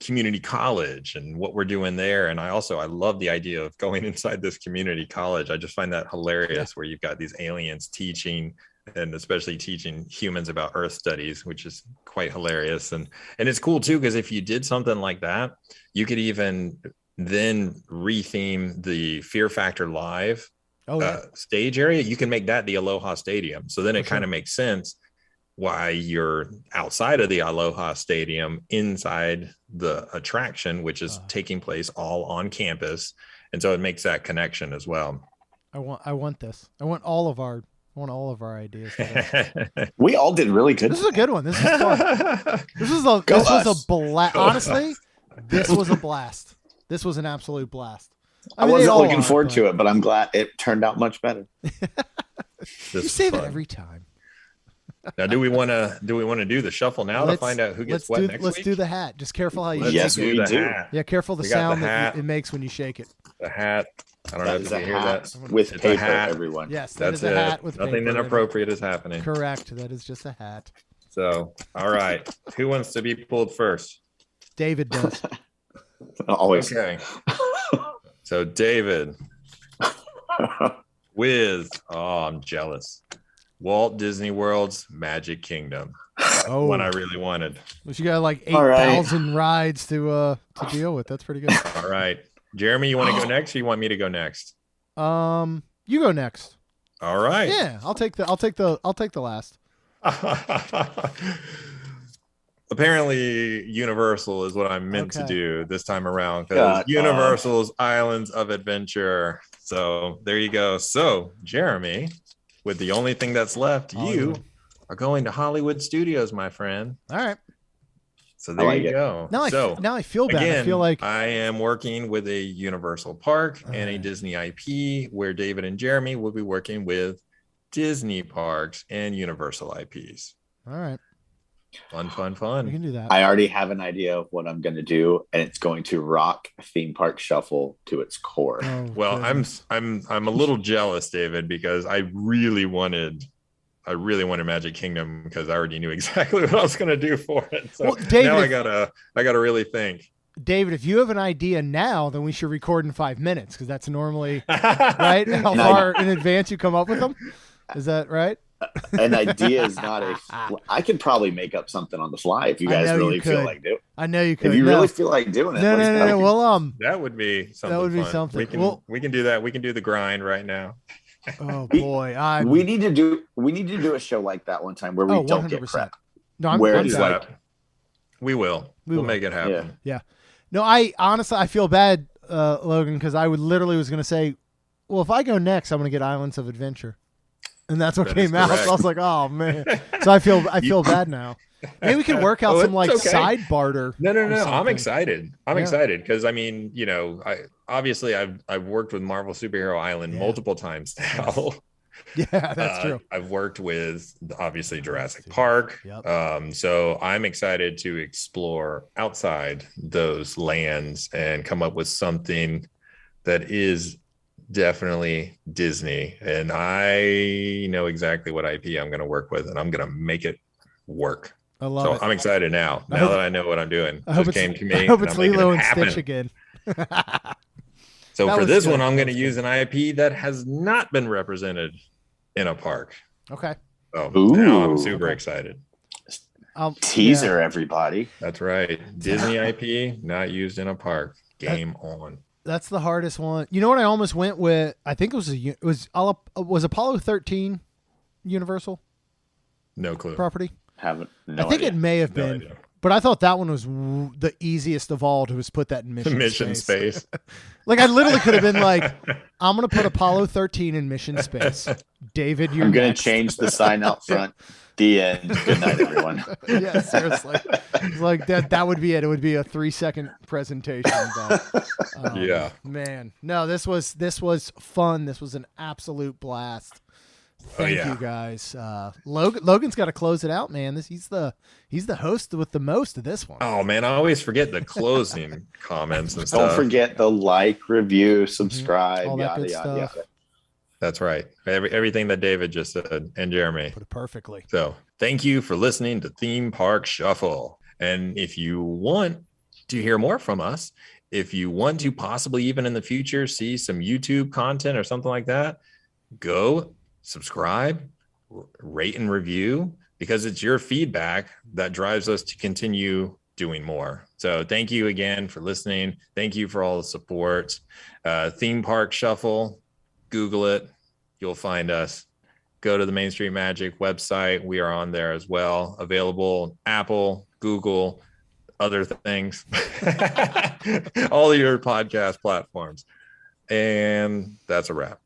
Speaker 1: community college and what we're doing there. And I love the idea of going inside this community college. I just find that hilarious, where you've got these aliens teaching, and especially teaching humans about Earth studies, which is quite hilarious. And it's cool too, because if you did something like that, you could even then retheme the Fear Factor Live stage area. You can make that the Aloha Stadium. So then it kind of makes sense why you're outside of the Aloha Stadium, inside the attraction, which is taking place all on campus. And so it makes that connection as well.
Speaker 2: I want this. I want all of our ideas.
Speaker 3: We all did really good.
Speaker 2: This is a good one. This is fun. This was a blast. Honestly, this was a blast. This was an absolute blast.
Speaker 3: I wasn't looking forward to it, but I'm glad it turned out much better.
Speaker 2: You say that every time.
Speaker 1: Now, do we want to do the shuffle now to find out who gets what next week?
Speaker 2: Let's do the hat. Just careful how you shake it.
Speaker 3: Yes, we do.
Speaker 2: Yeah, careful the sound that it makes when you shake it.
Speaker 1: The hat. I don't know if you hear that.
Speaker 3: With paper, everyone.
Speaker 2: Yes,
Speaker 1: that's a hat with nothing paper. Inappropriate is happening.
Speaker 2: Correct. That is just a hat.
Speaker 1: So, all right. Who wants to be pulled first?
Speaker 2: David does.
Speaker 3: Always.
Speaker 1: Okay. So, David, I'm jealous. Walt Disney World's Magic Kingdom. One I really wanted.
Speaker 2: But you got like 8,000 rides to deal with. That's pretty good.
Speaker 1: All right. Jeremy, you want to go next, or you want me to go next?
Speaker 2: You go next.
Speaker 1: All right.
Speaker 2: Yeah, I'll take the last.
Speaker 1: Apparently, Universal is what I'm meant to do this time around, because Universal's Islands of Adventure. So there you go. So, Jeremy, with the only thing that's left, you are going to Hollywood Studios, my friend.
Speaker 2: All right.
Speaker 1: So there you go.
Speaker 2: Now I feel bad.
Speaker 1: Again,
Speaker 2: I feel like
Speaker 1: I am working with a Universal park and a Disney IP, where David and Jeremy will be working with Disney parks and Universal IPs.
Speaker 2: All right.
Speaker 1: Fun.
Speaker 2: We can do that.
Speaker 3: I already have an idea of what I'm going to do, and it's going to rock Theme Park Shuffle to its core.
Speaker 1: Well, goodness. I'm a little jealous, David, because I really wanted Magic Kingdom, because I already knew exactly what I was going to do for it. So David, now I gotta really think.
Speaker 2: David, if you have an idea now, then we should record in 5 minutes, because that's normally right. How far in advance you come up with them? Is that right?
Speaker 3: An idea is not I could probably make up something on the fly if you guys really feel like doing it.
Speaker 2: I know you could.
Speaker 3: If you really feel like doing it.
Speaker 2: No. Well,
Speaker 1: that would be something.
Speaker 2: That would be
Speaker 1: fun.
Speaker 2: something.
Speaker 1: We can do that. We can do the grind right now.
Speaker 2: Oh boy,
Speaker 3: we need to do a show like that one time where we don't 100%. Get crap.
Speaker 2: No, I'm
Speaker 3: where it's like
Speaker 1: we will. We'll make it happen.
Speaker 2: Yeah. No, I honestly feel bad, Logan, because I literally was going to say, well, if I go next, I'm going to get Islands of Adventure. And that's what came out. So I was like, "Oh man!" So I feel bad now. Maybe we can work out some side barter.
Speaker 1: No. I'm excited. I'm excited because I've worked with Marvel Superhero Island multiple times now.
Speaker 2: Yeah, that's true.
Speaker 1: I've worked with obviously Jurassic Park.
Speaker 2: Yep.
Speaker 1: So I'm excited to explore outside those lands and come up with something that is definitely Disney, and I know exactly what IP I'm going to work with, and I'm going to make it work.
Speaker 2: I love it.
Speaker 1: I'm excited now that I know what I'm doing.
Speaker 2: I hope it's Lilo and Stitch again.
Speaker 1: So for this one, I'm going to use an IP that has not been represented in a park.
Speaker 2: Okay.
Speaker 1: So now I'm super excited.
Speaker 3: Teaser, everybody.
Speaker 1: That's right. Disney IP not used in a park. Game on.
Speaker 2: That's the hardest one. You know what I almost went with? I think it was Apollo 13 Universal
Speaker 1: No clue.
Speaker 2: property.
Speaker 3: Haven't.
Speaker 2: I think
Speaker 3: idea.
Speaker 2: it may have been,
Speaker 1: idea.
Speaker 2: but I thought that one was the easiest of all to just put that in mission
Speaker 1: Space.
Speaker 2: Like I literally could have been like, I'm going to put Apollo 13 in mission space. David, you're
Speaker 3: I'm going
Speaker 2: next.
Speaker 3: to change the sign out front. The end. Good night, everyone.
Speaker 2: Yeah, seriously. It's like that would be it. It would be a 3-second presentation. But,
Speaker 1: Yeah.
Speaker 2: Man. No, this was fun. This was an absolute blast. Thank you guys. Logan's got to close it out, man. He's the host with the most of this one.
Speaker 1: Oh man, I always forget the closing comments and stuff.
Speaker 3: Don't forget the like, review, subscribe,
Speaker 2: All that
Speaker 3: yada
Speaker 2: good
Speaker 3: yada
Speaker 2: stuff.
Speaker 3: yada.
Speaker 1: That's right. Everything that David just said and Jeremy.
Speaker 2: Put it perfectly.
Speaker 1: So thank you for listening to Theme Park Shuffle. And if you want to hear more from us, if you want to possibly even in the future see some YouTube content or something like that, go subscribe, rate and review, because it's your feedback that drives us to continue doing more. So thank you again for listening. Thank you for all the support. Theme Park Shuffle. Google it. You'll find us. Go to the Main Street Magic website. We are on there as well. Available Apple, Google, other things. All your podcast platforms. And that's a wrap.